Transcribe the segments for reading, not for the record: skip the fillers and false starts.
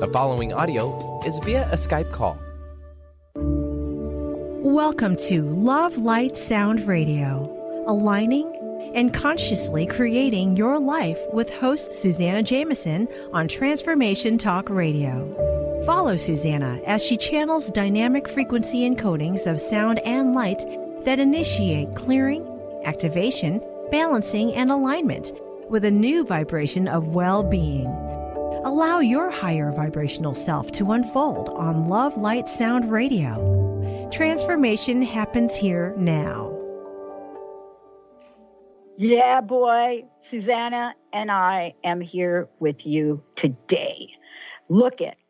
The following audio is via a Skype call. Welcome to LoveLight-Sound Radio, aligning and consciously creating your life with host Suzanna Jamieson on Transformation Talk Radio. Follow Suzanna as she channels dynamic frequency encodings of sound and light that initiate clearing, activation, balancing, and alignment with a new vibration of well-being. Allow your higher vibrational self to unfold on LoveLight-Sound Radio. Transformation happens here now. Yeah, boy, Suzanna and I am here with you today.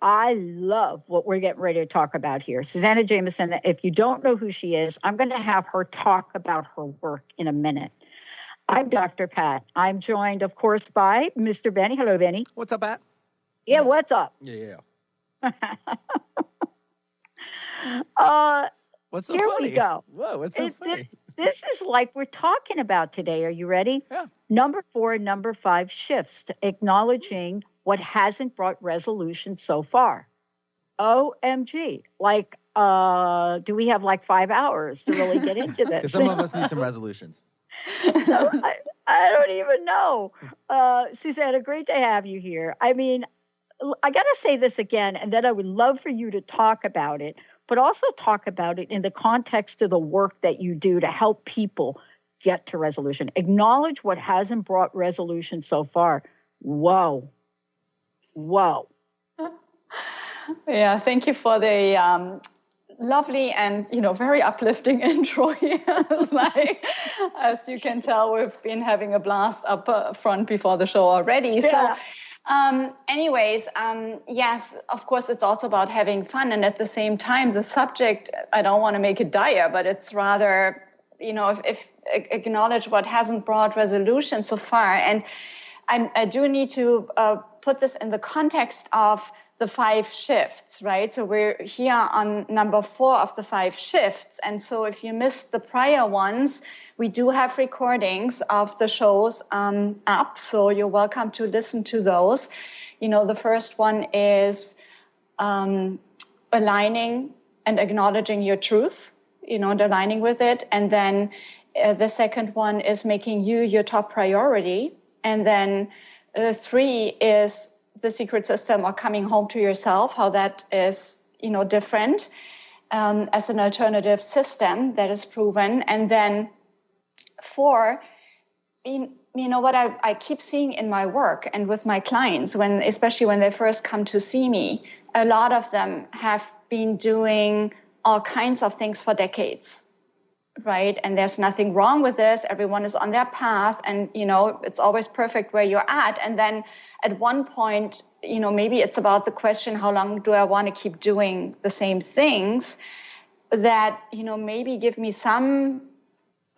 I love what we're getting ready to talk about here. Suzanna Jamieson, if you don't know who she is, I'm going to have her talk about her work in a minute. I'm Dr. Pat. I'm joined, of course, by Mr. Benny. Hello, Benny. What's up, Pat? Yeah, what's up? Yeah. What's so funny? Here we go. Whoa, what's so funny? This is like we're talking about today. Are you ready? Yeah. Number 4 and number 5 shifts, acknowledging what hasn't brought resolution so far. OMG. Do we have 5 hours to really get into this? Because some of us need some resolutions. So I don't even know. Suzanna, great to have you here. I mean, I got to say this again, and then I would love for you to talk about it, but also talk about it in the context of the work that you do to help people get to resolution. Acknowledge what hasn't brought resolution so far. Whoa. Yeah, thank you for the lovely and very uplifting intro here. It's as you can tell, we've been having a blast up front before the show already. Yeah. So yes, of course, it's also about having fun. And at the same time, the subject, I don't want to make it dire, but it's rather, if acknowledge what hasn't brought resolution so far. And I do need to put this in the context of the 5 shifts, right? So we're here on number 4 of the 5 shifts. And so if you missed the prior ones, we do have recordings of the shows up. So you're welcome to listen to those. The first one is aligning and acknowledging your truth, and aligning with it. And then the second one is making you your top priority. And then 3 is the secret system or coming home to yourself, how that is, different as an alternative system that is proven. And then 4, what I keep seeing in my work and with my clients, especially when they first come to see me, a lot of them have been doing all kinds of things for decades. Right. And there's nothing wrong with this. Everyone is on their path and, it's always perfect where you're at. And then at one point, maybe it's about the question, how long do I want to keep doing the same things that, maybe give me some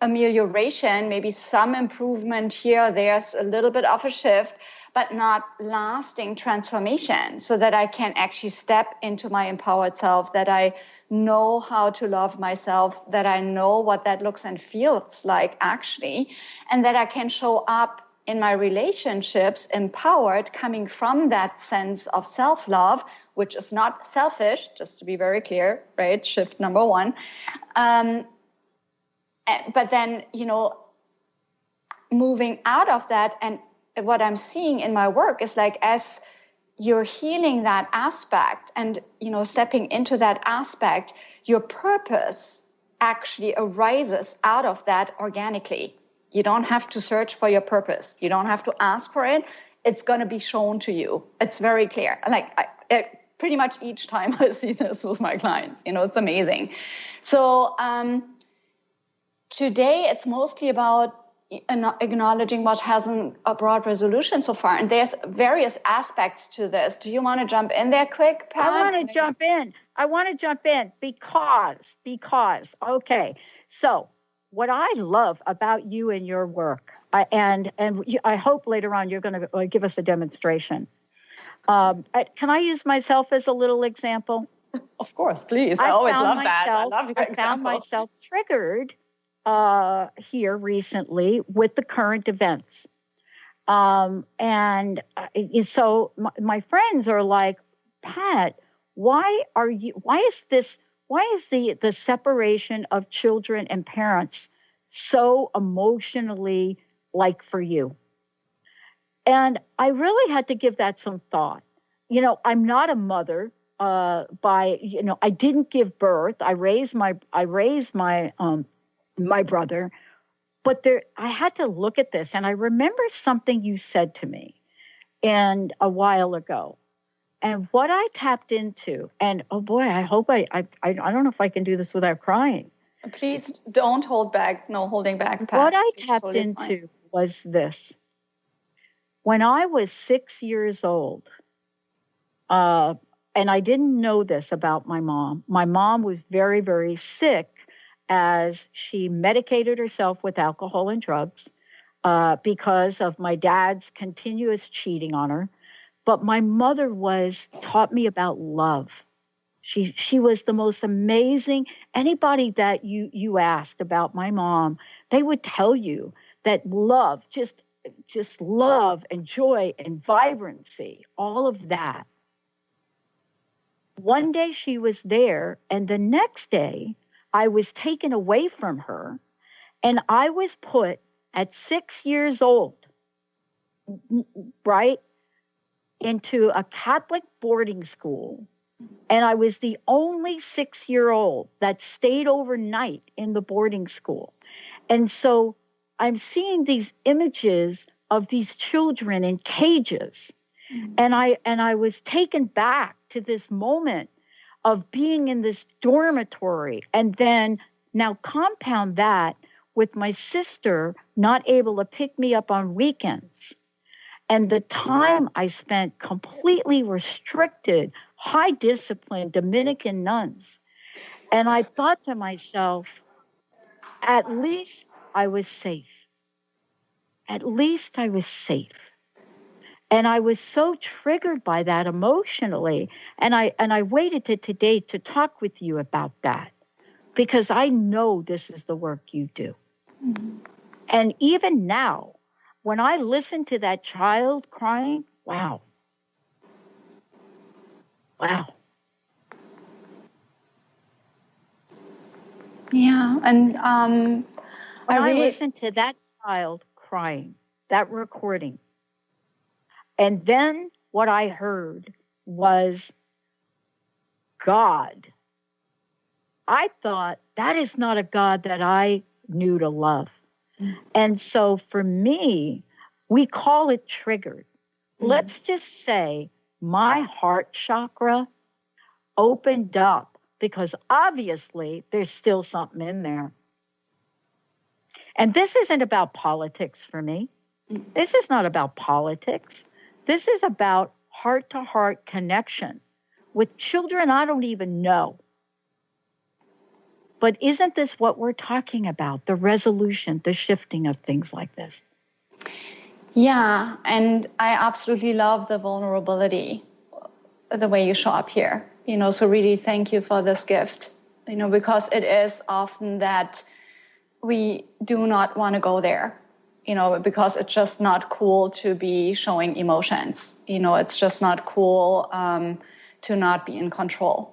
amelioration, maybe some improvement here. There's a little bit of a shift, but not lasting transformation so that I can actually step into my empowered self, that I know how to love myself, that I know what that looks and feels like actually, and that I can show up in my relationships empowered, coming from that sense of self-love, which is not selfish, just to be very clear, right? Shift number 1. But then, moving out of that, and what I'm seeing in my work is as you're healing that aspect and, stepping into that aspect, your purpose actually arises out of that organically. You don't have to search for your purpose. You don't have to ask for it. It's going to be shown to you. It's very clear. Pretty much each time I see this with my clients, it's amazing. So today it's mostly about acknowledging what hasn't brought resolution so far. And there's various aspects to this. Do you want to jump in there quick, Pat? I want to jump in because, okay. So what I love about you and your work, and I hope later on you're going to give us a demonstration. Can I use myself as a little example? Of course, please. I always love that. I found myself triggered here recently with the current events. And so my friends are like, Pat, why is the separation of children and parents so emotionally like for you? And I really had to give that some thought. I'm not a mother I didn't give birth. I raised my my brother, but I had to look at this, and I remember something you said to me and a while ago. And what I tapped into, and oh boy, I hope I don't know if I can do this without crying. Please don't hold back. No holding back, Pat. What I It's tapped totally into fine. was this. When I was 6 years old, and I didn't know this about my mom. My mom was very, very sick as she medicated herself with alcohol and drugs because of my dad's continuous cheating on her. But my mother taught me about love. She was the most amazing. Anybody that you asked about my mom, they would tell you that love, just love and joy and vibrancy, all of that. One day she was there, and the next day I was taken away from her, and I was put at 6 years old, right, into a Catholic boarding school. And I was the only 6-year-old that stayed overnight in the boarding school. And so I'm seeing these images of these children in cages. And I was taken back to this moment of being in this dormitory, and then now compound that with my sister not able to pick me up on weekends, and the time I spent completely restricted, high discipline Dominican nuns. And I thought to myself, at least I was safe. At least I was safe. And I was so triggered by that emotionally. And I waited to today to talk with you about that, because I know this is the work you do. Mm-hmm. And even now, when I listen to that child crying, wow. Wow. Yeah. And when I listened to that child crying, that recording, and then what I heard was God. I thought, that is not a God that I knew to love. Mm. And so for me, we call it triggered. Mm. Let's just say my heart chakra opened up, because obviously there's still something in there. And this isn't about politics for me. This is not about politics. This is about heart-to-heart connection with children I don't even know. But isn't this what we're talking about? The resolution, the shifting of things like this. Yeah, and I absolutely love the vulnerability, the way you show up here. So really thank you for this gift, because it is often that we do not want to go there, because it's just not cool to be showing emotions. It's just not cool to not be in control.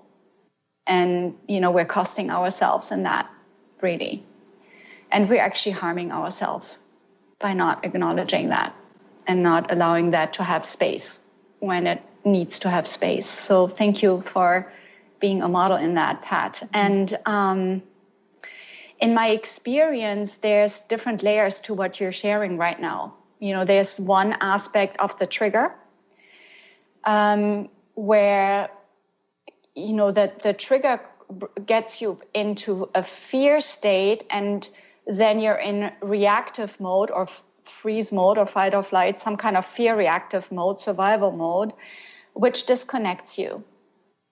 And, we're costing ourselves in that, really. And we're actually harming ourselves by not acknowledging that and not allowing that to have space when it needs to have space. So thank you for being a model in that, Pat. And in my experience, there's different layers to what you're sharing right now. There's one aspect of the trigger where that the trigger gets you into a fear state, and then you're in reactive mode or freeze mode or fight or flight, some kind of fear reactive mode, survival mode, which disconnects you.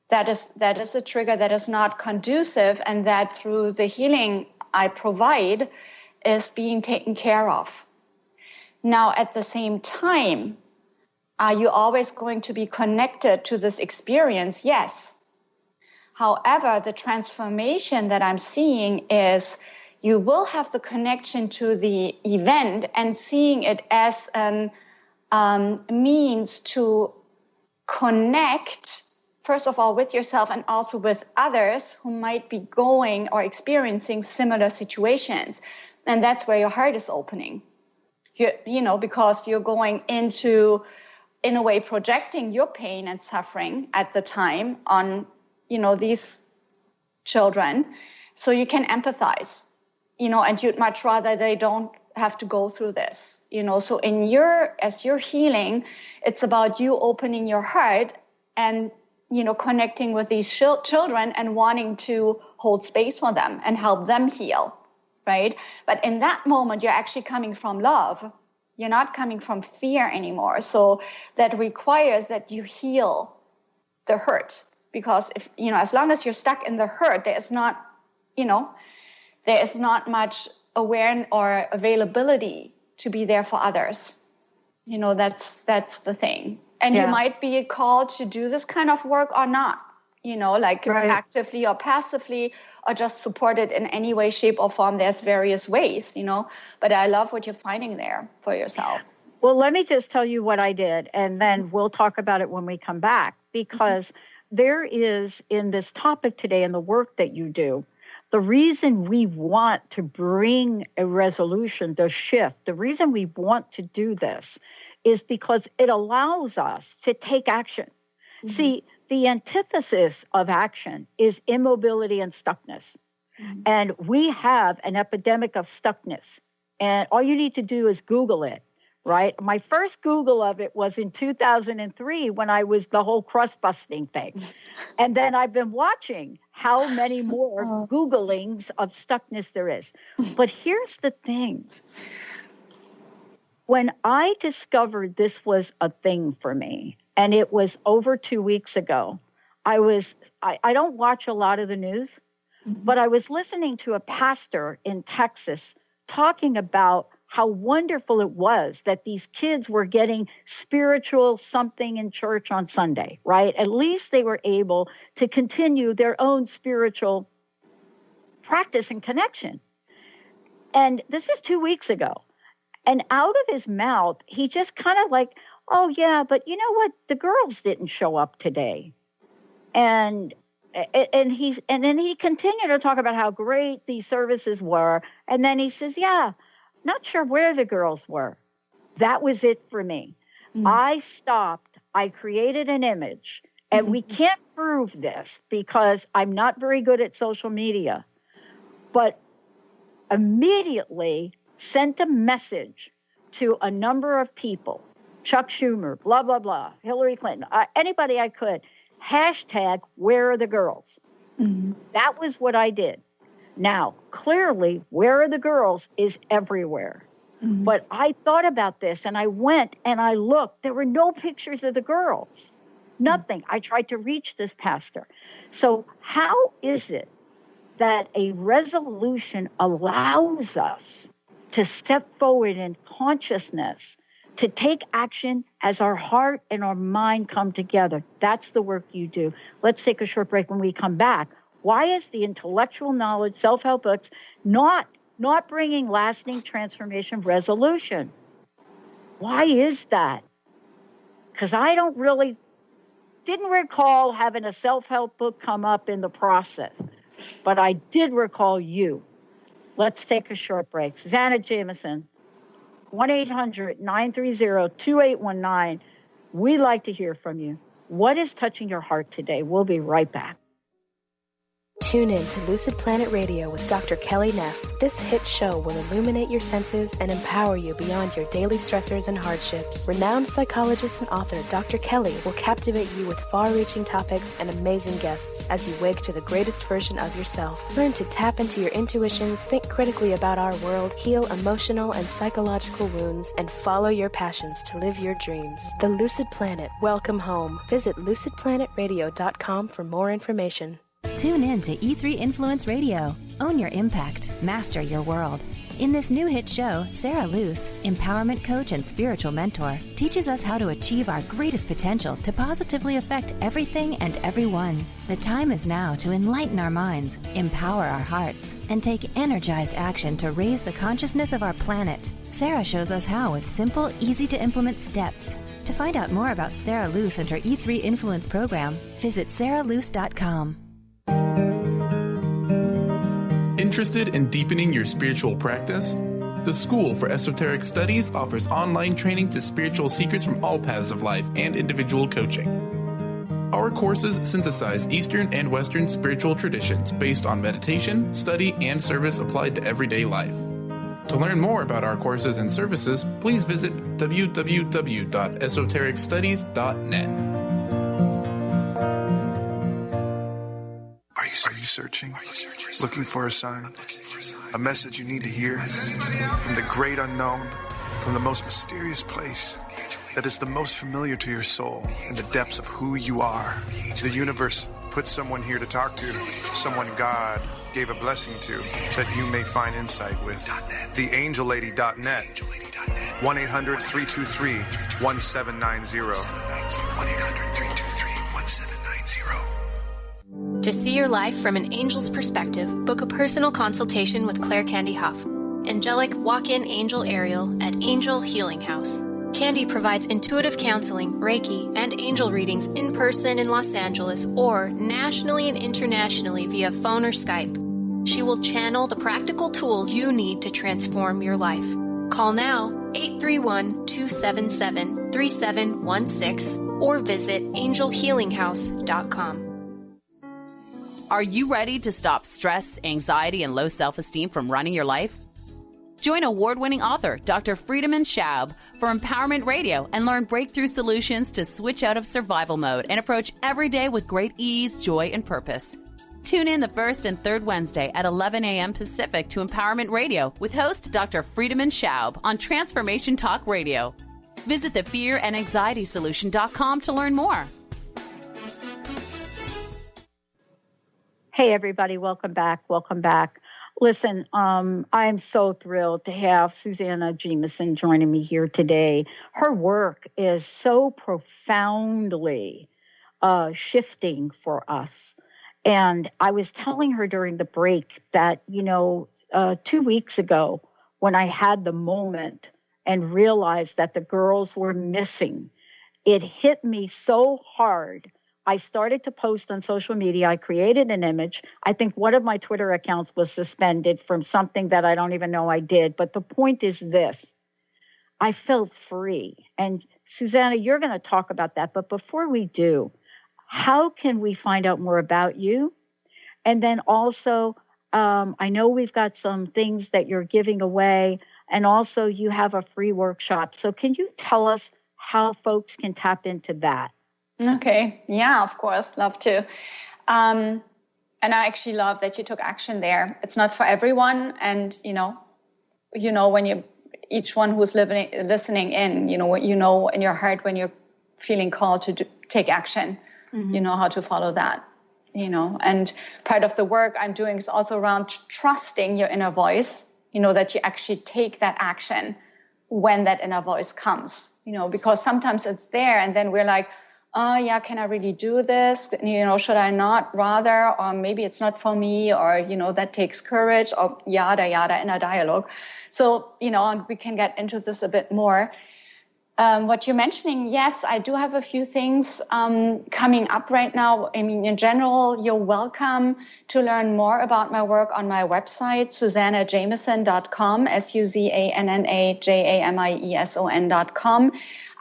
That is a trigger that is not conducive, and that through the healing I provide is being taken care of. Now, at the same time, are you always going to be connected to this experience? Yes. However, the transformation that I'm seeing is you will have the connection to the event and seeing it as an means to connect first of all, with yourself and also with others who might be going or experiencing similar situations. And that's where your heart is opening, because you're going into, in a way, projecting your pain and suffering at the time on, these children. So you can empathize, and you'd much rather they don't have to go through this, So as you're healing, it's about you opening your heart and, connecting with these children and wanting to hold space for them and help them heal, right? But in that moment, you're actually coming from love. You're not coming from fear anymore. So that requires that you heal the hurt, because if, as long as you're stuck in the hurt, there is not much awareness or availability to be there for others. That's the thing. And you might be called to do this kind of work or not, actively or passively, or just support it in any way, shape, or form. There's various ways, but I love what you're finding there for yourself. Well, let me just tell you what I did, and then we'll talk about it when we come back, because there is, in this topic today and the work that you do, the reason we want to bring a resolution, the shift, the reason we want to do this is because it allows us to take action. Mm-hmm. See, the antithesis of action is immobility and stuckness. Mm-hmm. And we have an epidemic of stuckness. And all you need to do is Google it, right? My first Google of it was in 2003 when I was the whole crust busting thing. And then I've been watching how many more Googlings of stuckness there is. But here's the thing. When I discovered this was a thing for me, and it was over 2 weeks ago, I don't watch a lot of the news, but I was listening to a pastor in Texas talking about how wonderful it was that these kids were getting spiritual something in church on Sunday, right? At least they were able to continue their own spiritual practice and connection. And this is 2 weeks ago. And out of his mouth, he just kind of like, oh, yeah, but you know what? The girls didn't show up today. And then he continued to talk about how great these services were. And then he says, yeah, not sure where the girls were. That was it for me. I stopped. I created an image. And we can't prove this because I'm not very good at social media. But immediately sent a message to a number of people, Chuck Schumer, blah, blah, blah, Hillary Clinton, anybody I could, hashtag, where are the girls? Mm-hmm. That was what I did. Now, clearly, where are the girls is everywhere. Mm-hmm. But I thought about this and I went and I looked. There were no pictures of the girls. Nothing. I tried to reach this pastor. So how is it that a resolution allows us to step forward in consciousness, to take action as our heart and our mind come together? That's the work you do. Let's take a short break. When we come back, why is the intellectual knowledge, self-help books, not bringing lasting transformation resolution? Why is that? Because I didn't recall having a self-help book come up in the process, but I did recall you. Let's take a short break. Suzanna Jamieson, 1-800-930-2819. We'd like to hear from you. What is touching your heart today? We'll be right back. Tune in to Lucid Planet Radio with Dr. Kelly Neff. This hit show will illuminate your senses and empower you beyond your daily stressors and hardships. Renowned psychologist and author Dr. Kelly will captivate you with far-reaching topics and amazing guests as you wake to the greatest version of yourself. Learn to tap into your intuitions, think critically about our world, heal emotional and psychological wounds, and follow your passions to live your dreams. The Lucid Planet. Welcome home. Visit lucidplanetradio.com for more information. Tune in to E3 Influence Radio. Own your impact. Master your world. In this new hit show, Sarah Luce, empowerment coach and spiritual mentor, teaches us how to achieve our greatest potential to positively affect everything and everyone. The time is now to enlighten our minds, empower our hearts, and take energized action to raise the consciousness of our planet. Sarah shows us how with simple, easy-to-implement steps To find out more about Sarah Luce and her E3 Influence program, visit sarahluce.com. Interested in deepening your spiritual practice? The School for Esoteric Studies offers online training to spiritual seekers from all paths of life and individual coaching. Our courses synthesize Eastern and Western spiritual traditions based on meditation, study, and service applied to everyday life. To learn more about our courses and services, please visit www.esotericstudies.net. Are you searching? Looking for a sign? A message you need to hear? From the great unknown, from the most mysterious place that is the most familiar to your soul, in the depths of who you are. The universe put someone here to talk to, someone God gave a blessing to, that you may find insight with. TheAngelLady.net. 1-800-323-1790. 1-800-323-1790. To see your life from an angel's perspective, book a personal consultation with Claire Candy Huff, angelic walk-in angel Ariel at Angel Healing House. Candy provides intuitive counseling, Reiki, and angel readings in person in Los Angeles or nationally and internationally via phone or Skype. She will channel the practical tools you need to transform your life. Call now 831-277-3716 or visit angelhealinghouse.com. Are you ready to stop stress, anxiety, and low self-esteem from running your life? Join award-winning author Dr. Friedemann Schaub for Empowerment Radio and learn breakthrough solutions to switch out of survival mode and approach every day with great ease, joy, and purpose. Tune in the first and third Wednesday at 11 a.m. Pacific to Empowerment Radio with host Dr. Friedemann Schaub on Transformation Talk Radio. Visit thefearandanxietysolution.com to learn more. Hey, everybody. Welcome back. Welcome back. Listen, I'm so thrilled to have Suzanna Jamieson joining me here today. Her work is so profoundly shifting for us. And I was telling her during the break that, 2 weeks ago, when I had the moment and realized that the girls were missing, it hit me so hard. I started to post on social media. I created an image. I think one of my Twitter accounts was suspended from something that I don't even know I did. But the point is this. I felt free. And Suzanna, you're going to talk about that. But before we do, how can we find out more about you? And then also, I know we've got some things that you're giving away. And also you have a free workshop. So can you tell us how folks can tap into that? Okay. Yeah, of course. Love to. And I actually love that you took action there. It's not for everyone. And, when each one who's listening in, in your heart, when you're feeling called to take action, you know how to follow that, and part of the work I'm doing is also around trusting your inner voice, that you actually take that action when that inner voice comes, because sometimes it's there and then we're like, oh yeah, can I really do this? Should I not rather, or maybe it's not for me, or, that takes courage, or yada, yada, in a dialogue. So, and we can get into this a bit more. What you're mentioning, yes, I do have a few things coming up right now. I mean, in general, you're welcome to learn more about my work on my website, SuzannaJamieson.com, SuzannaJamieson.com.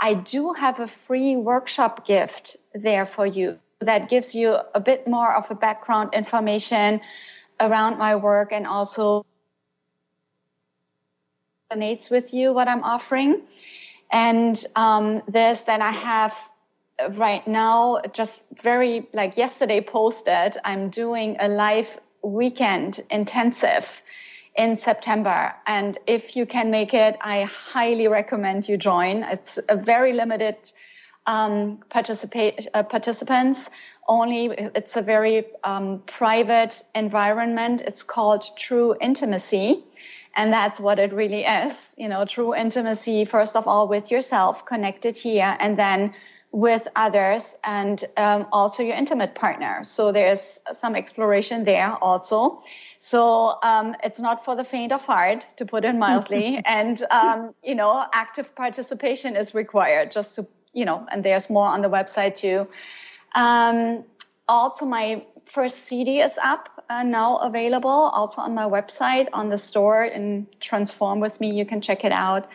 I do have a free workshop gift there for you that gives you a bit more of a background information around my work and also resonates with you what I'm offering. And then I have right now, just very like yesterday posted, I'm doing a live weekend intensive in September. And if you can make it, I highly recommend you join. It's a very limited participants only. It's a very private environment. It's called True Intimacy. And that's what it really is, true intimacy, first of all, with yourself, connected here, and then with others, and also your intimate partner. So there's some exploration there also. So it's not for the faint of heart, to put it mildly. And, active participation is required just to, and there's more on the website too. Also, my first CD is up now available, also on my website, on the store in Transform With Me. You can check it out.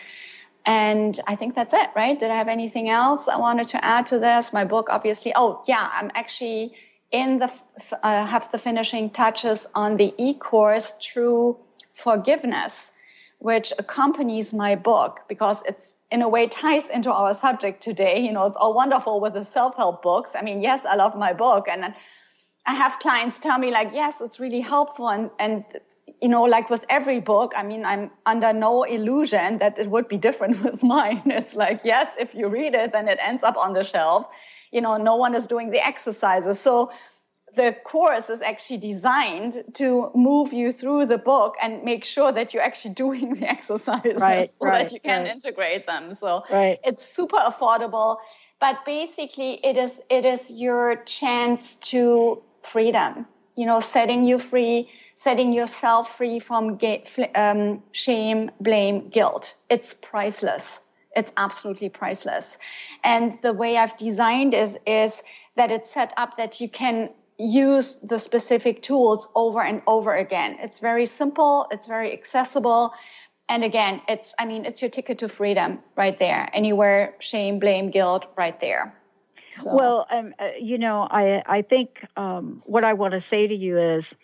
And I think that's it, right? Did I have anything else I wanted to add to this? My book, obviously. Oh, yeah, I'm actually have the finishing touches on the e-course True Forgiveness, which accompanies my book, because it's in a way ties into our subject today. It's all wonderful with the self-help books. I mean, yes, I love my book. And I have clients tell me like, yes, it's really helpful. And like with every book, I mean, I'm under no illusion that it would be different with mine. It's like, yes, if you read it, then it ends up on the shelf. No one is doing the exercises. So the course is actually designed to move you through the book and make sure that you're actually doing the exercises that you can integrate them. So it's super affordable, but basically it is your chance to freedom, setting you free, setting yourself free from shame, blame, guilt. It's priceless. It's absolutely priceless. And the way I've designed is that it's set up that you can use the specific tools over and over again. It's very simple. It's very accessible. And again, it's your ticket to freedom right there. Anywhere, shame, blame, guilt, right there. So. Well, I think what I want to say to you is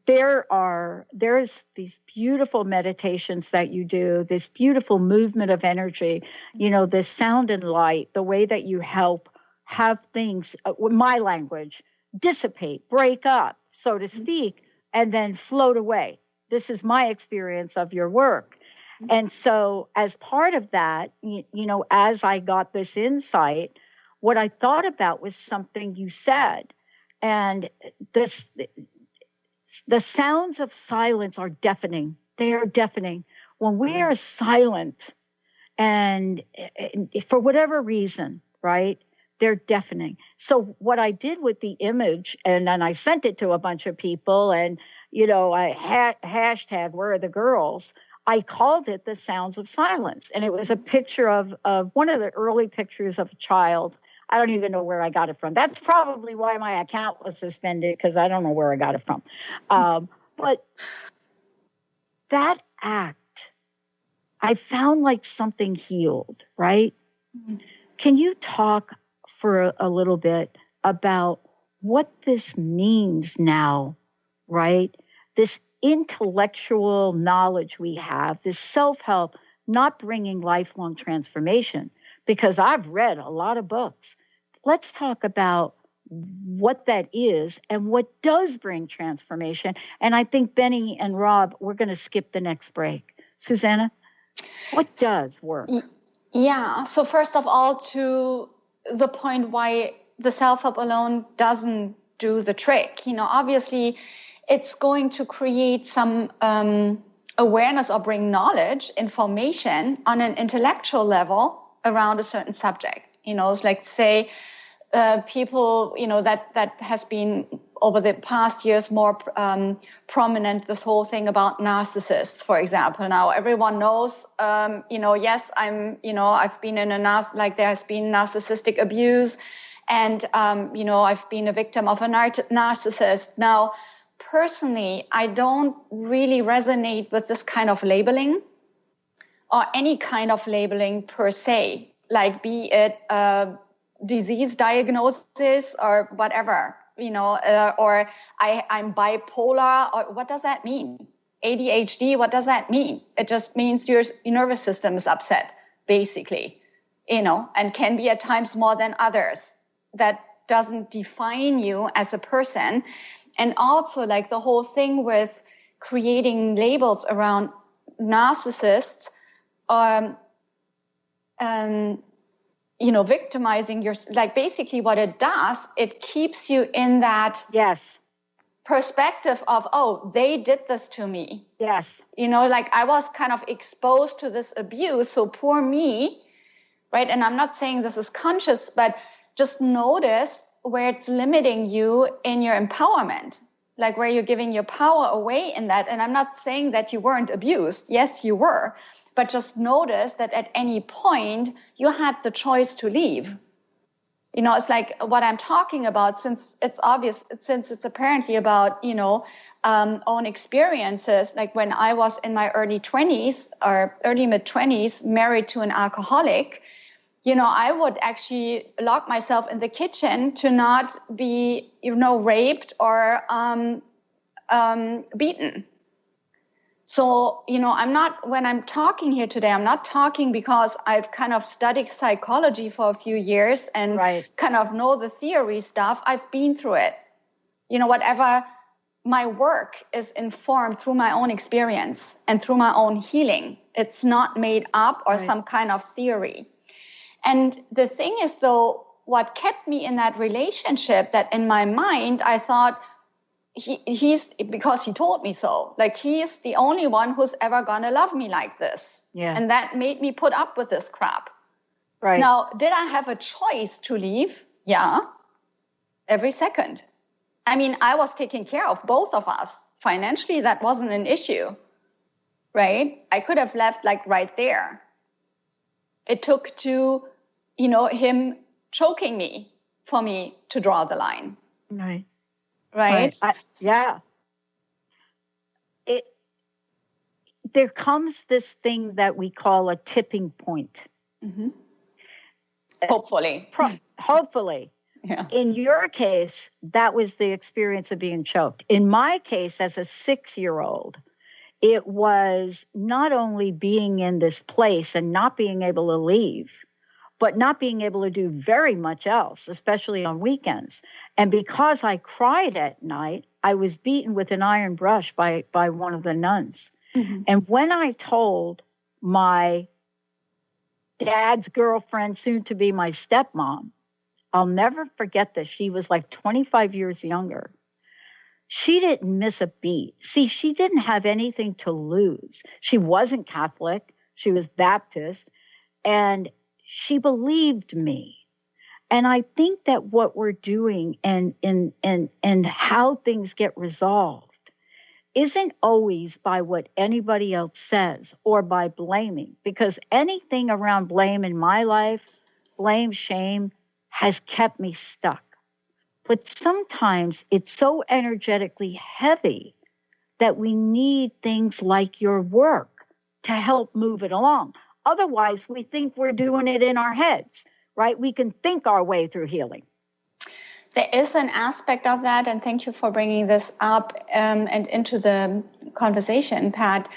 there's these beautiful meditations that you do, this beautiful movement of energy, this sound and light, the way that you help have things, my language, dissipate, break up, so to speak, and then float away. This is my experience of your work. And so as part of that, as I got this insight, what I thought about was something you said. And the sounds of silence are deafening. They are deafening. When we are silent, and for whatever reason, right, they're deafening. So what I did with the image, and then I sent it to a bunch of people, and, I hashtag where are the girls? I called it the sounds of silence. And it was a picture of one of the early pictures of a child. I don't even know where I got it from. That's probably why my account was suspended, because I don't know where I got it from. But that act, I found like something healed, right? Mm-hmm. Can you talk for a little bit about what this means now, right? This intellectual knowledge we have, this self-help, not bringing lifelong transformation, because I've read a lot of books. Let's talk about what that is and what does bring transformation. And I think Benny and Rob, we're going to skip the next break. Suzanna, what does work? Yeah. So first of all, to the point why the self-help alone doesn't do the trick, obviously it's going to create some awareness or bring knowledge, information on an intellectual level around a certain subject. It's like, say, people, that has been over the past years more prominent, this whole thing about narcissists, for example. Now everyone knows, yes, I've been there has been narcissistic abuse, and, I've been a victim of a narcissist. Now, personally, I don't really resonate with this kind of labeling or any kind of labeling per se, like be it disease diagnosis or whatever, or I'm bipolar, or what does that mean? ADHD, what does that mean? It just means your nervous system is upset, basically, and can be at times more than others. That doesn't define you as a person. And also, like the whole thing with creating labels around narcissists, victimizing basically what it does, it keeps you in that perspective of, oh, they did this to me. Yes. I was kind of exposed to this abuse, so poor me, right? And I'm not saying this is conscious, but just notice where it's limiting you in your empowerment, like where you're giving your power away in that. And I'm not saying that you weren't abused. Yes, you were. but just notice that at any point you had the choice to leave. You know, it's like what I'm talking about, since it's obvious, since it's apparently about, own experiences. Like when I was in my early 20s or early mid 20s, married to an alcoholic, I would actually lock myself in the kitchen to not be, raped or beaten. So, when I'm talking here today, I'm not talking because I've kind of studied psychology for a few years and kind of know the theory stuff. I've been through it. Whatever my work is informed through my own experience and through my own healing. It's not made up or some kind of theory. And the thing is, though, what kept me in that relationship, that in my mind, I thought, he's because he told me so. Like, he's the only one who's ever gonna love me like this. Yeah. And that made me put up with this crap. Right. Now, did I have a choice to leave? Yeah. Every second. I mean, I was taking care of both of us. Financially, that wasn't an issue. Right? I could have left like right there. It took to, him choking me for me to draw the line. Right. Right? Yeah. There comes this thing that we call a tipping point. Mm-hmm. Hopefully. Hopefully. Yeah. In your case, that was the experience of being choked. In my case, as a 6-year-old, it was not only being in this place and not being able to leave, but not being able to do very much else, especially on weekends. And because I cried at night, I was beaten with an iron brush by one of the nuns. Mm-hmm. And when I told my dad's girlfriend, soon to be my stepmom, I'll never forget this. She was like 25 years younger. She didn't miss a beat. See, she didn't have anything to lose. She wasn't Catholic. She was Baptist. And she believed me. And I think that what we're doing and how things get resolved isn't always by what anybody else says or by blaming, because anything around blame in my life, blame, shame, has kept me stuck. But sometimes it's so energetically heavy that we need things like your work to help move it along. Otherwise, we think we're doing it in our heads, right? We can think our way through healing. There is an aspect of that, and thank you for bringing this up and into the conversation, Pat.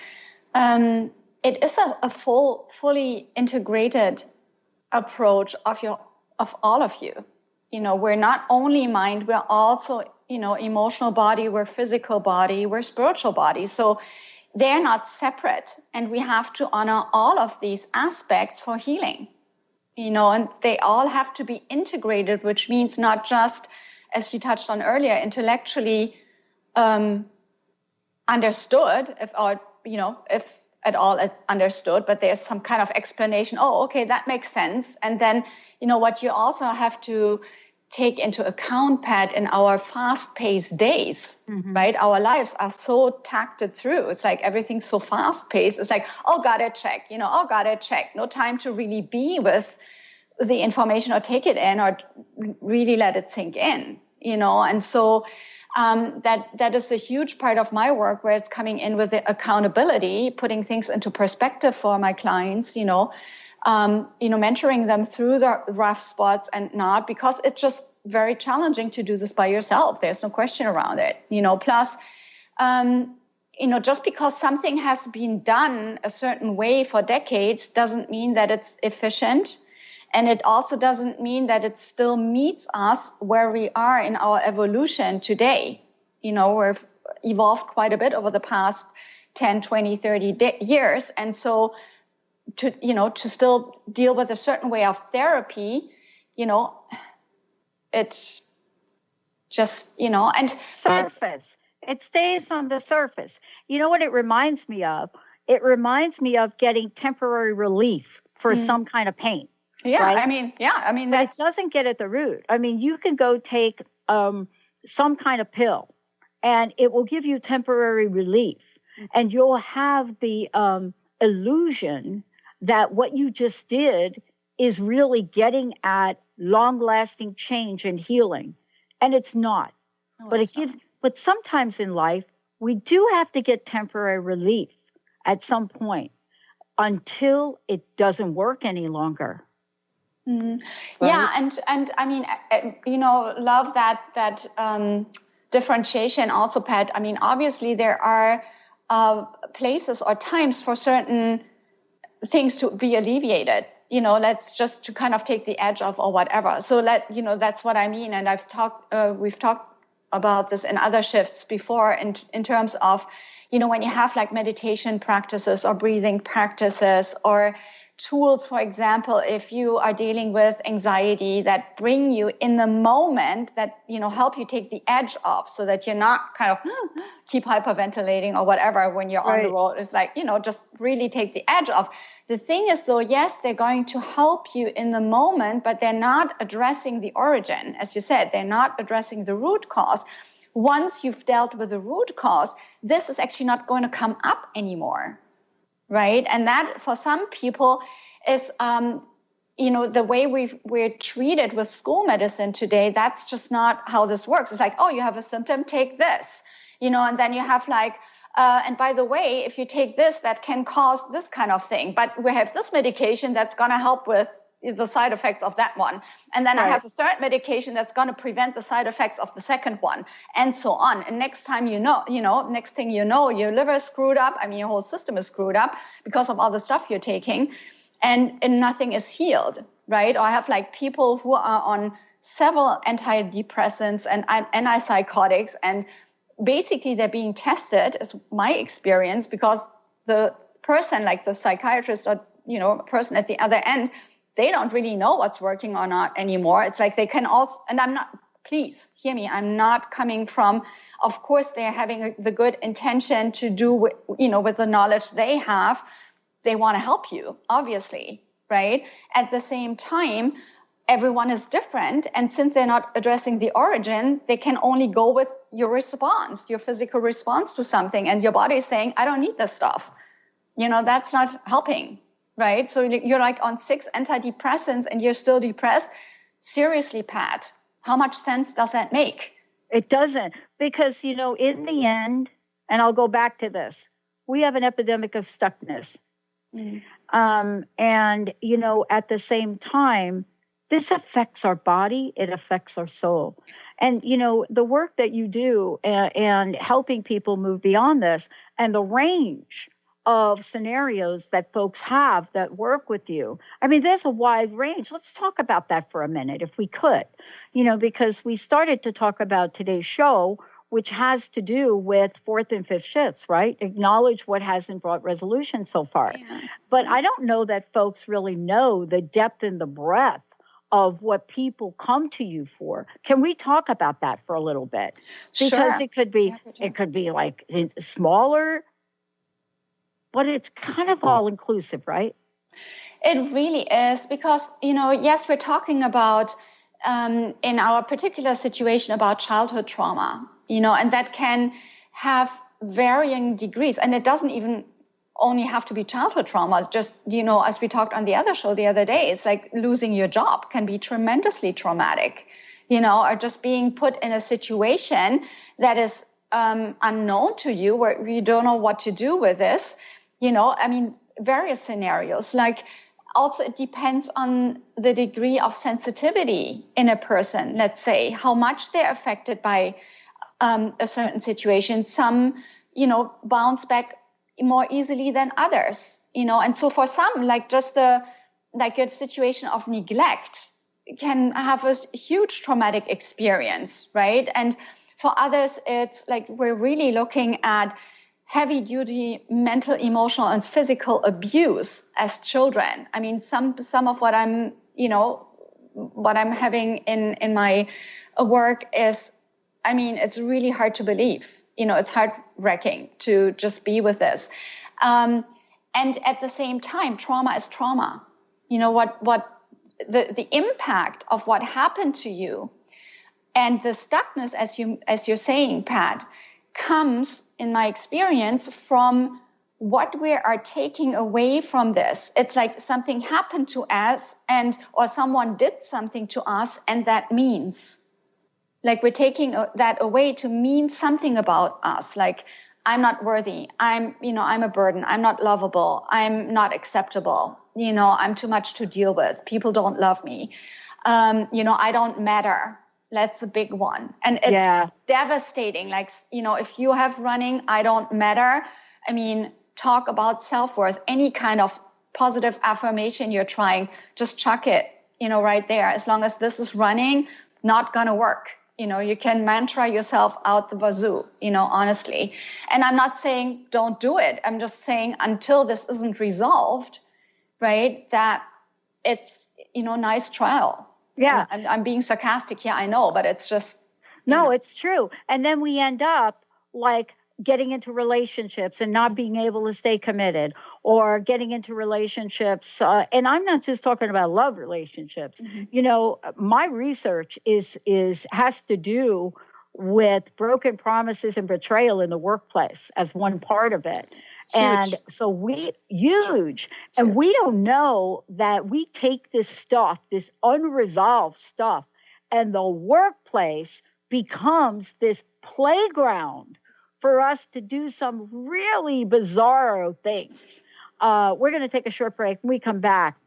It is a fully integrated approach of all of you. We're not only mind, we're also, emotional body, we're physical body, we're spiritual body. So they're not separate, and we have to honor all of these aspects for healing. And they all have to be integrated, which means not just, as we touched on earlier, intellectually understood, if at all understood, but there's some kind of explanation. Oh, okay, that makes sense. And then, what you also have to take into account, Pat, in our fast-paced days, right? Our lives are so tacted through. It's like everything's so fast-paced. It's like, oh, got it, check. Oh, got it, check. No time to really be with the information or take it in or really let it sink in, And so that is a huge part of my work, where it's coming in with the accountability, putting things into perspective for my clients, mentoring them through the rough spots and not, because it's just very challenging to do this by yourself. There's no question around it, plus, just because something has been done a certain way for decades doesn't mean that it's efficient. And it also doesn't mean that it still meets us where we are in our evolution today. We've evolved quite a bit over the past 10, 20, 30 years. And so to still deal with a certain way of therapy, it's just, and surface. It stays on the surface. You know what it reminds me of? It reminds me of getting temporary relief for some kind of pain. Yeah, right? But it doesn't get at the root. I mean, you can go take some kind of pill, and it will give you temporary relief, and you'll have the illusion that what you just did is really getting at long-lasting change and healing. And it's not. No, But it's it gives not. but sometimes in life we do have to get temporary relief at some point until it doesn't work any longer. Mm-hmm. Right? Yeah, and I mean, love that differentiation also, Pat. I mean, obviously there are places or times for certain things to be alleviated. Let's just to kind of take the edge off or whatever. So that's what I mean. And we've talked about this in other shifts before in terms of, when you have like meditation practices or breathing practices or tools, for example, if you are dealing with anxiety that bring you in the moment, that, help you take the edge off so that you're not kind of keep hyperventilating or whatever when you're on the road. It's like, just really take the edge off. The thing is, though, yes, they're going to help you in the moment, but they're not addressing the origin. As you said, they're not addressing the root cause. Once you've dealt with the root cause, this is actually not going to come up anymore. Right. And that for some people is, the way we're treated with school medicine today. That's just not how this works. It's like, oh, you have a symptom, take this, and then you have like, and by the way, if you take this, that can cause this kind of thing. But we have this medication that's going to help with the side effects of that one. And then I have a third medication that's going to prevent the side effects of the second one, and so on. And next thing you know, your liver is screwed up. I mean, your whole system is screwed up because of all the stuff you're taking, and nothing is healed, right? Or I have like people who are on several antidepressants and antipsychotics, and basically they're being tested, is my experience, because the person, like the psychiatrist or, person at the other end, they don't really know what's working or not anymore. It's like they can also, and please hear me, I'm not coming from, of course, they're having the good intention to do, with the knowledge they have, they want to help you, obviously, right? At the same time, everyone is different. And since they're not addressing the origin, they can only go with your response, your physical response to something. And your body is saying, I don't need this stuff. That's not helping. Right. So you're like on 6 antidepressants and you're still depressed. Seriously, Pat, how much sense does that make? It doesn't, because, in the end, and I'll go back to this, we have an epidemic of stuckness. And, at the same time, this affects our body. It affects our soul. And, the work that you do and helping people move beyond this and the range of scenarios that folks have that work with you. I mean, there's a wide range. Let's talk about that for a minute, if we could, because we started to talk about today's show, which has to do with 4th and 5th shifts, right? Acknowledge what hasn't brought resolution so far. Yeah. But I don't know that folks really know the depth and the breadth of what people come to you for. Can we talk about that for a little bit? Because it could be like smaller, but it's kind of all inclusive, right? It really is, because, yes, we're talking about, in our particular situation, about childhood trauma, and that can have varying degrees. And it doesn't even only have to be childhood trauma. It's just, as we talked on the other show the other day, it's like losing your job can be tremendously traumatic, or just being put in a situation that is unknown to you, where you don't know what to do with this. Various scenarios. Like, also, it depends on the degree of sensitivity in a person. Let's say how much they're affected by a certain situation. Some, bounce back more easily than others. And so for some, like just a situation of neglect can have a huge traumatic experience, right? And for others, it's like we're really looking at heavy duty mental, emotional, and physical abuse as children. I mean, some of what I'm having in my work is, it's really hard to believe. It's heart-wrecking to just be with this. And at the same time, trauma is trauma. What the impact of what happened to you and the stuckness, as you're saying, Pat, comes, in my experience, from what we are taking away from this. It's like something happened to us or someone did something to us, and that means. Like we're taking that away to mean something about us. Like, I'm not worthy. I'm a burden. I'm not lovable. I'm not acceptable. I'm too much to deal with. People don't love me. I don't matter. That's a big one. And it's devastating. Like, if you have running, I don't matter. I mean, talk about self-worth, any kind of positive affirmation you're trying, just chuck it, right there. As long as this is running, not going to work. You can mantra yourself out the wazoo, honestly. And I'm not saying don't do it. I'm just saying until this isn't resolved, right, that it's, nice trial. Yeah. I'm being sarcastic here, I know, but it's just. No, it's true. And then we end up like getting into relationships and not being able to stay committed, or getting into relationships. And I'm not just talking about love relationships. Mm-hmm. My research has to do with broken promises and betrayal in the workplace as one part of it. Huge. And so huge. And we don't know that we take this stuff, this unresolved stuff, and the workplace becomes this playground for us to do some really bizarro things. We're going to take a short break. When we come back,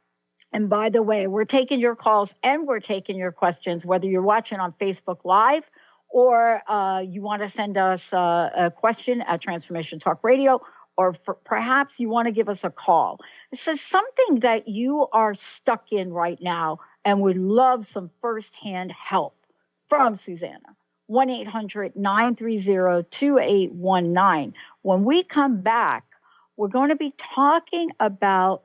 and by the way, we're taking your calls and we're taking your questions, whether you're watching on Facebook Live or you want to send us a question at Transformation Talk Radio, or perhaps you want to give us a call. This is something that you are stuck in right now and would love some firsthand help from Suzanna. 1-800-930-2819. When we come back, we're going to be talking about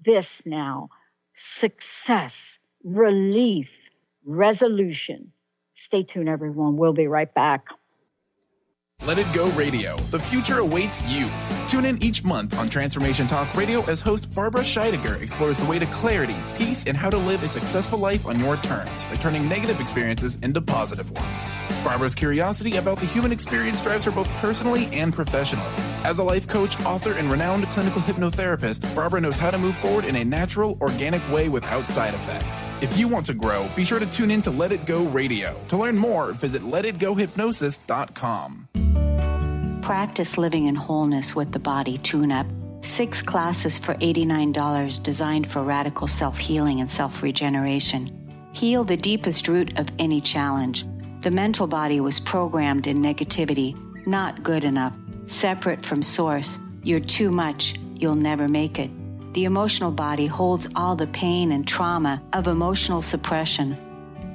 this now: success, relief, resolution. Stay tuned, everyone. We'll be right back. Let It Go Radio. The future awaits you. Tune in each month on Transformation Talk Radio as host Barbara Scheidegger explores the way to clarity, peace, and how to live a successful life on your terms by turning negative experiences into positive ones. Barbara's curiosity about the human experience drives her both personally and professionally. As a life coach, author, and renowned clinical hypnotherapist, Barbara knows how to move forward in a natural, organic way without side effects. If you want to grow, be sure to tune in to Let It Go Radio. To learn more, visit letitgohypnosis.com. Practice living in wholeness with the body tune-up. 6 classes for $89 designed for radical self-healing and self-regeneration. Heal the deepest root of any challenge. The mental body was programmed in negativity, not good enough, separate from source. You're too much, you'll never make it. The emotional body holds all the pain and trauma of emotional suppression,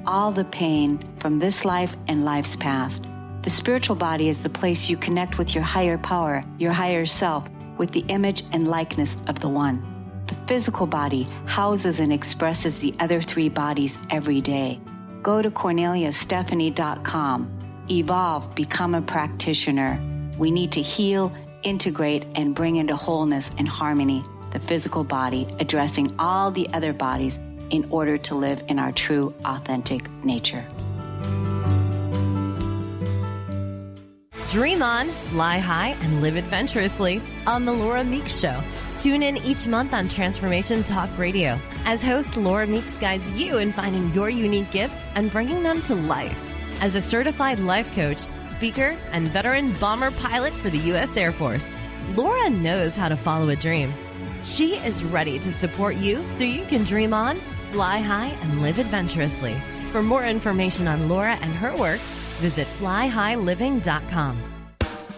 all the pain from this life and life's past. The spiritual body is the place you connect with your higher power, your higher self, with the image and likeness of the One. The physical body houses and expresses the other 3 bodies every day. Go to CorneliaStephanie.com. Evolve, become a practitioner. We need to heal, integrate, and bring into wholeness and harmony the physical body, addressing all the other bodies in order to live in our true, authentic nature. Dream on, fly high, and live adventurously on The Laura Meeks Show. Tune in each month on Transformation Talk Radio as host Laura Meeks guides you in finding your unique gifts and bringing them to life. As a certified life coach, speaker, and veteran bomber pilot for the U.S. Air Force, Laura knows how to follow a dream. She is ready to support you so you can dream on, fly high, and live adventurously. For more information on Laura and her work, visit flyhighliving.com.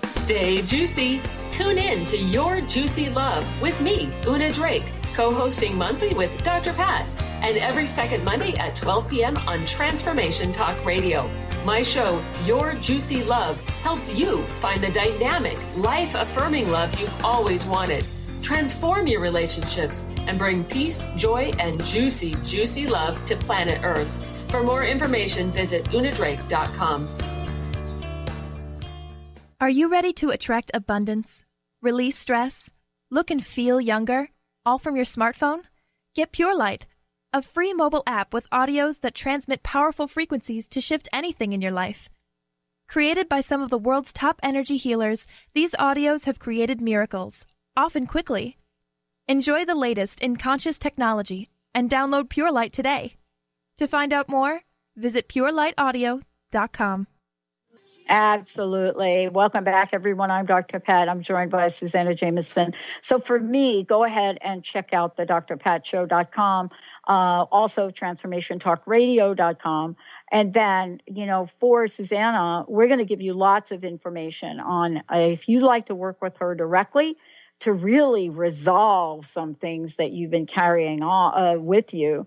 Stay juicy. Tune in to Your Juicy Love with me, Una Drake, co-hosting monthly with Dr. Pat, and every second Monday at 12 p.m. on Transformation Talk Radio. My show, Your Juicy Love, helps you find the dynamic, life-affirming love you've always wanted. Transform your relationships and bring peace, joy, and juicy, juicy love to planet Earth. For more information, visit unadrake.com. Are you ready to attract abundance, release stress, look and feel younger, all from your smartphone? Get Pure Light, a free mobile app with audios that transmit powerful frequencies to shift anything in your life. Created by some of the world's top energy healers, these audios have created miracles, often quickly. Enjoy the latest in conscious technology and download Pure Light today. To find out more, visit purelightaudio.com. Absolutely. Welcome back, everyone. I'm Dr. Pat. I'm joined by Suzanna Jamieson. So for me, go ahead and check out the drpatshow.com, also transformationtalkradio.com. And then, for Suzanna, we're going to give you lots of information on if you'd like to work with her directly to really resolve some things that you've been carrying on with you.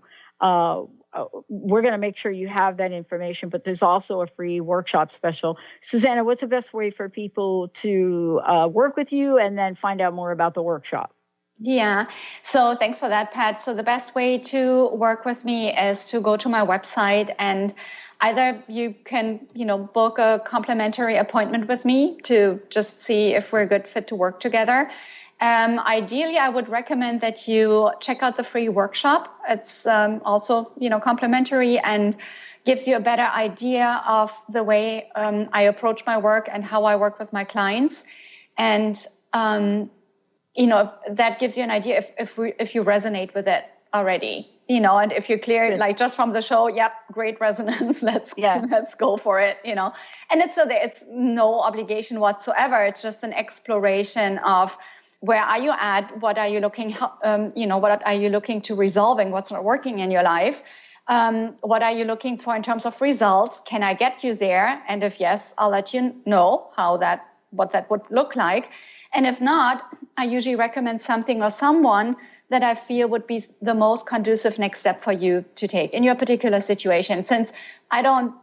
We're going to make sure you have that information, but there's also a free workshop special. Suzanna, what's the best way for people to work with you and then find out more about the workshop? Yeah. So thanks for that, Pat. So the best way to work with me is to go to my website, and either you can, book a complimentary appointment with me to just see if we're a good fit to work together. Ideally, I would recommend that you check out the free workshop. It's also, complimentary and gives you a better idea of the way I approach my work and how I work with my clients. And, that gives you an idea if you resonate with it already, and if you're clear, like just from the show, yep, great resonance. Let's go for it, And it's no obligation whatsoever. It's just an exploration of where are you at? What are you looking, what are you looking to resolving? What's not working in your life? What are you looking for in terms of results? Can I get you there? And if yes, I'll let you know what that would look like. And if not, I usually recommend something or someone that I feel would be the most conducive next step for you to take in your particular situation. Since I don't,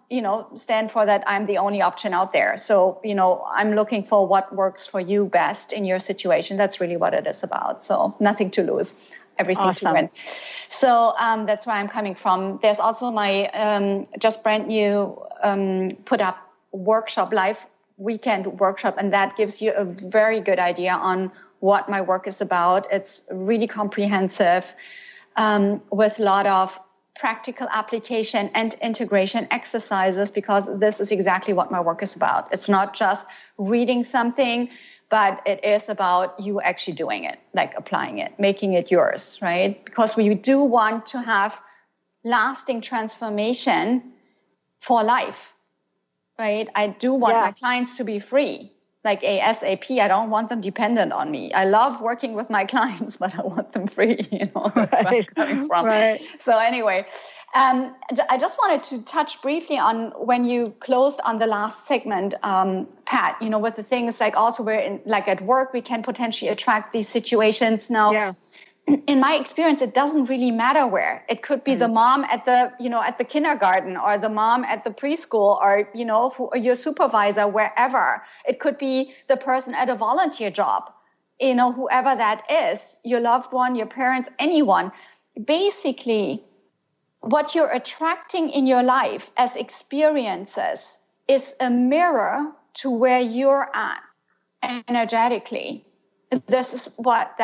stand for that I'm the only option out there. So, I'm looking for what works for you best in your situation. That's really what it is about. So nothing to lose, everything to win. So that's where I'm coming from. There's also my just brand new put up workshop, live weekend workshop, and that gives you a very good idea on what my work is about. It's really comprehensive with a lot of practical application and integration exercises, because this is exactly what my work is about. It's not just reading something, but it is about you actually doing it, like applying it, making it yours, right? Because we do want to have lasting transformation for life, right? I do want my clients to be free, like ASAP. I don't want them dependent on me. I love working with my clients, but I want them free. That's where I'm coming from. Right. So anyway, I just wanted to touch briefly on when you closed on the last segment, Pat, with the things like also we're in, like at work, we can potentially attract these situations. Now, in my experience, it doesn't really matter where. It could be the mom at the, at the kindergarten, or the mom at the preschool, or, or your supervisor, wherever. It could be the person at a volunteer job, whoever that is, your loved one, your parents, anyone. Basically, what you're attracting in your life as experiences is a mirror to where you're at energetically. This is what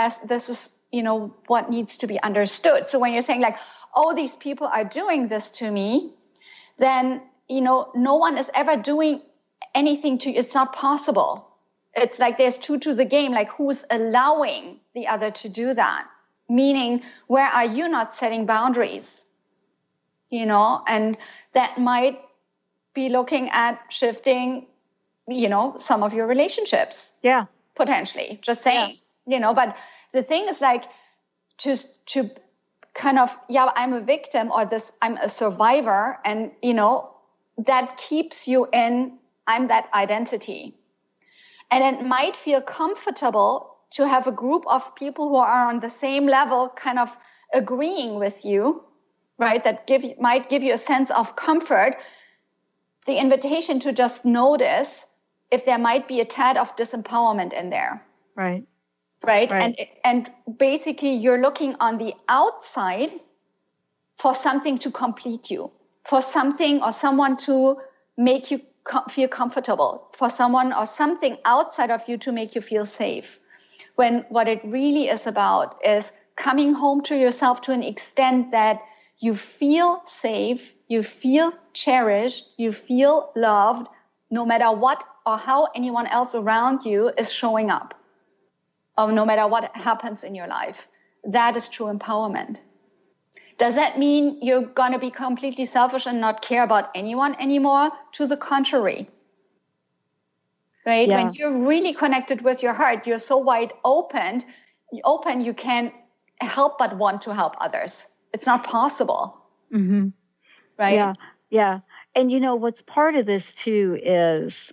needs to be understood. So when you're saying like, oh, these people are doing this to me, then, no one is ever doing anything to you. It's not possible. It's like there's two to the game, like who's allowing the other to do that? Meaning, where are you not setting boundaries? And that might be looking at shifting, some of your relationships. Yeah. Potentially, just saying, but the thing is like to kind of, I'm a victim, or I'm a survivor. And, that keeps you in, I'm that identity. And it might feel comfortable to have a group of people who are on the same level, kind of agreeing with you, right? That might give you a sense of comfort. The invitation to just notice if there might be a tad of disempowerment in there. Right. And basically you're looking on the outside for something to complete you, for something or someone to make you feel comfortable, for someone or something outside of you to make you feel safe. When what it really is about is coming home to yourself to an extent that you feel safe, you feel cherished, you feel loved, no matter what or how anyone else around you is showing up. no matter what happens in your life. That is true empowerment. Does that mean you're going to be completely selfish and not care about anyone anymore? To the contrary. Right? Yeah. When you're really connected with your heart, you're so wide open, you can't help but want to help others. It's not possible. Mm-hmm. Right? Yeah. Yeah. And what's part of this too is,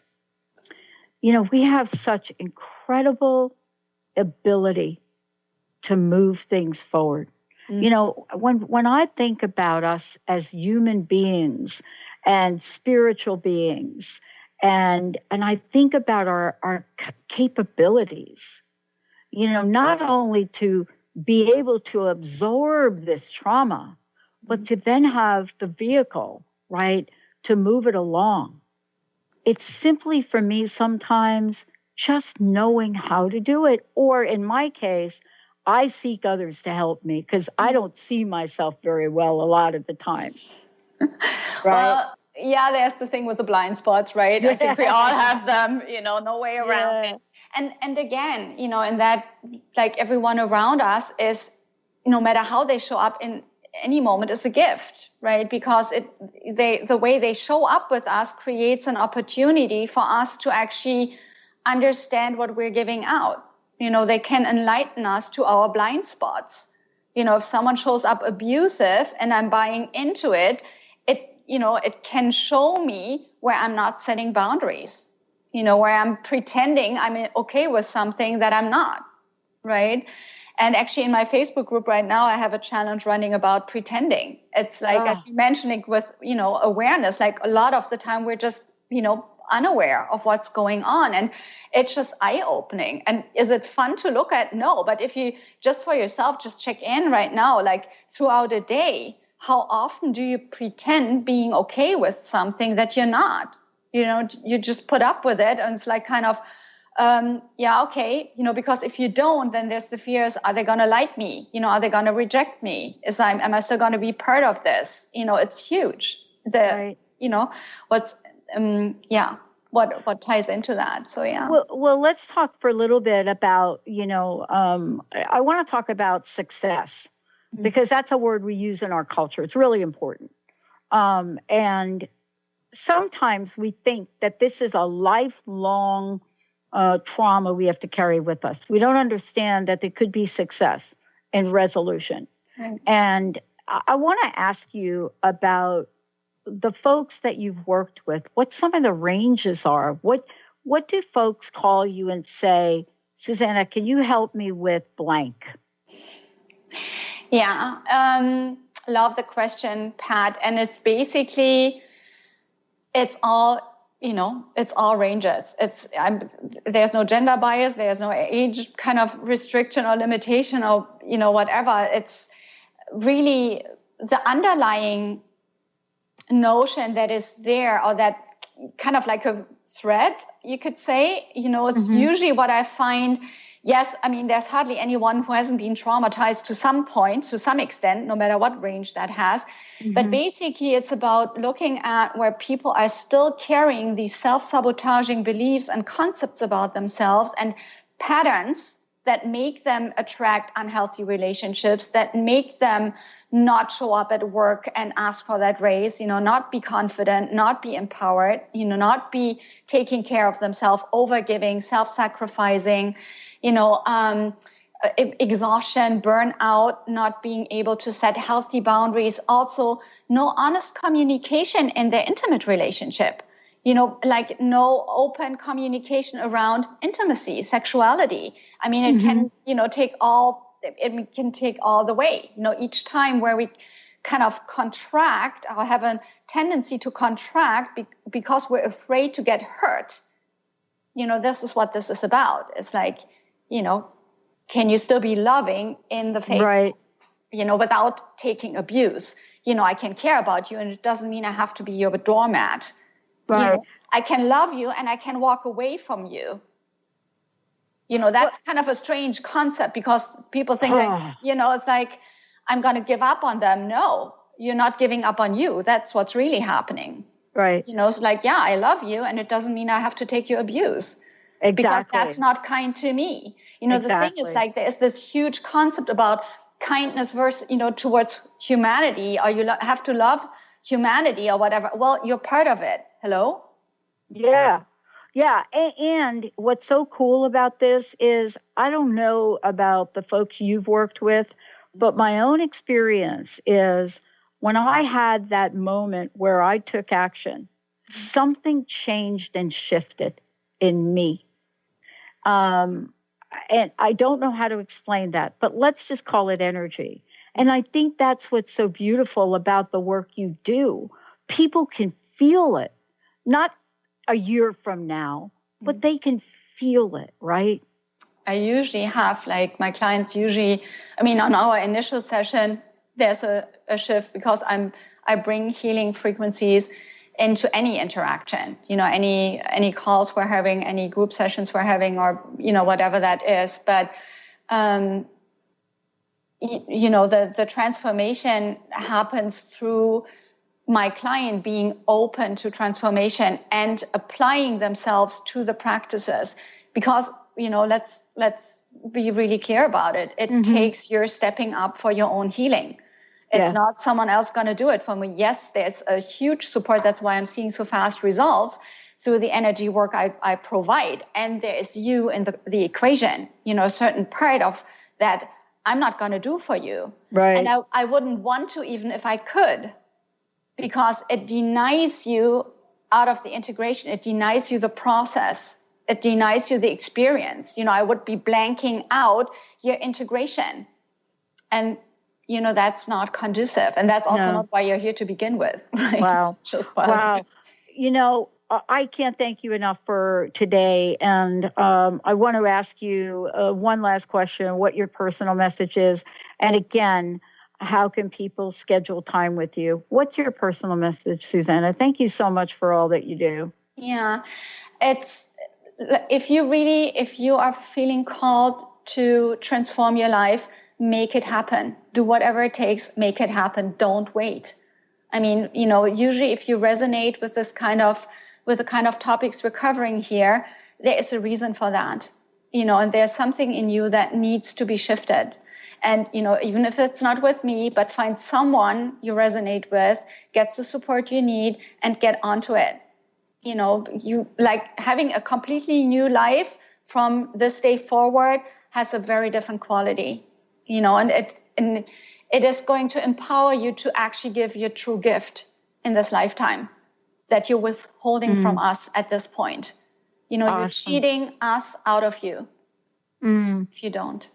we have such incredible ability to move things forward. When I think about us as human beings and spiritual beings, and I think about our capabilities, not only to be able to absorb this trauma, but to then have the vehicle, right, to move it along. It's simply for me sometimes just knowing how to do it. Or in my case, I seek others to help me because I don't see myself very well a lot of the time. Right? Well, yeah, there's the thing with the blind spots, right? Yeah. I think we all have them, no way around it. And again, in that, like everyone around us is, no matter how they show up in any moment, is a gift, right? Because the way they show up with us creates an opportunity for us to actually understand what we're giving out. They can enlighten us to our blind spots. If someone shows up abusive and I'm buying into it, it can show me where I'm not setting boundaries, where I'm pretending I'm okay with something that I'm not, right? And actually in my Facebook group right now, I have a challenge running about pretending. It's like, as you mentioned, with, awareness, like a lot of the time we're just, unaware of what's going on. And it's just eye-opening. And is it fun to look at? No. But if you just for yourself, just check in right now, like throughout a day, how often do you pretend being okay with something that you're not? You just put up with it. And it's like kind of, okay, because if you don't, then there's the fears, are they going to like me? Are they going to reject me? Am I still going to be part of this? It's huge. Right. What ties into that. So, yeah. Well, let's talk for a little bit about, I want to talk about success because that's a word we use in our culture. It's really important. And sometimes we think that this is a lifelong trauma we have to carry with us. We don't understand that there could be success and resolution. Right. And I want to ask you about the folks that you've worked with, what some of the ranges are. What do folks call you and say, Suzanna, can you help me with blank? Yeah, love the question, Pat. And it's basically, it's all ranges. There's no gender bias. There's no age kind of restriction or limitation or, whatever. It's really the underlying notion that is there, or that kind of like a thread, you could say, it's usually what I find. Yes, there's hardly anyone who hasn't been traumatized to some point, to some extent, no matter what range that has. Mm-hmm. But basically, it's about looking at where people are still carrying these self-sabotaging beliefs and concepts about themselves and patterns that make them attract unhealthy relationships, that make them not show up at work and ask for that raise, not be confident, not be empowered, not be taking care of themselves, overgiving, self-sacrificing, exhaustion, burnout, not being able to set healthy boundaries, also no honest communication in their intimate relationship. Like no open communication around intimacy, sexuality. It can, it can take all the way. Each time where we kind of contract or have a tendency to contract because we're afraid to get hurt. This is what this is about. It's like, can you still be loving in the face, right? Without taking abuse? I can care about you, and it doesn't mean I have to be your doormat. Right. I can love you and I can walk away from you. That's kind of a strange concept because people think that, it's like, I'm going to give up on them. No, you're not giving up on you. That's what's really happening. Right. It's like, yeah, I love you. And it doesn't mean I have to take your abuse. Exactly. Because that's not kind to me. The thing is, like, there's this huge concept about kindness versus, towards humanity, or you have to love humanity or whatever. Well, you're part of it. Hello? Yeah. And what's so cool about this is, I don't know about the folks you've worked with, but my own experience is when I had that moment where I took action, something changed and shifted in me. And I don't know how to explain that, but let's just call it energy. And I think that's what's so beautiful about the work you do. People can feel it, not a year from now, but they can feel it, right? I usually have, like, my clients on our initial session, there's a shift because I bring healing frequencies into any interaction, any calls we're having, any group sessions we're having, or, whatever that is. But, the transformation happens through my client being open to transformation and applying themselves to the practices. Because, let's be really clear about it. It takes your stepping up for your own healing. It's not someone else going to do it for me. Yes, there's a huge support. That's why I'm seeing so fast results through the energy work I provide. And there is you in the equation, a certain part of that I'm not going to do for you. Right. And I wouldn't want to, even if I could, because it denies you out of the integration. It denies you the process. It denies you the experience. I would be blanking out your integration. And that's not conducive. And that's also not why you're here to begin with. Right? Wow. Wow. I can't thank you enough for today. And I want to ask you one last question, what your personal message is. And again, how can people schedule time with you? What's your personal message, Suzanna? Thank you so much for all that you do. Yeah. If you are feeling called to transform your life, make it happen. Do whatever it takes, make it happen. Don't wait. Usually if you resonate with the kind of topics we're covering here, there is a reason for that. And there's something in you that needs to be shifted. And, even if it's not with me, but find someone you resonate with, get the support you need, and get onto it. You like having a completely new life from this day forward has a very different quality. And it is going to empower you to actually give your true gift in this lifetime that you're withholding from us at this point. Awesome. You're cheating us out of you if you don't.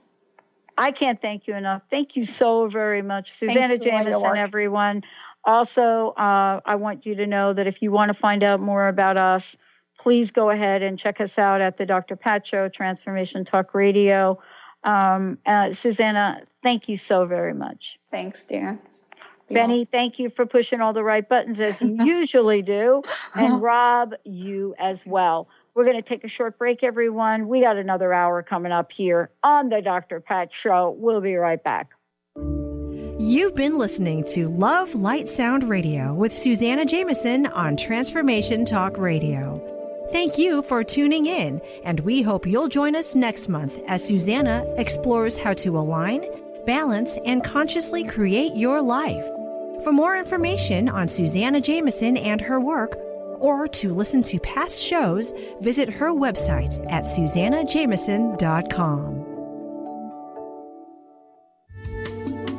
I can't thank you enough. Thank you so very much, Suzanna Jamieson, everyone. Also, I want you to know that if you want to find out more about us, please go ahead and check us out at the Dr. Pat Show, Transformation Talk Radio. Suzanna, thank you so very much. Thanks, dear. Benny, thank you for pushing all the right buttons as you usually do. And Rob, you as well. We're going to take a short break, everyone. We got another hour coming up here on the Dr. Pat Show. We'll be right back. You've been listening to LoveLight-Sound Radio with Suzanna Jamieson on Transformation Talk Radio. Thank you for tuning in, and we hope you'll join us next month as Suzanna explores how to align, balance, and consciously create your life. For more information on Suzanna Jamieson and her work, or to listen to past shows, visit her website at SuzannaJamieson.com.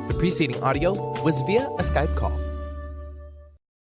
The preceding audio was via a Skype call.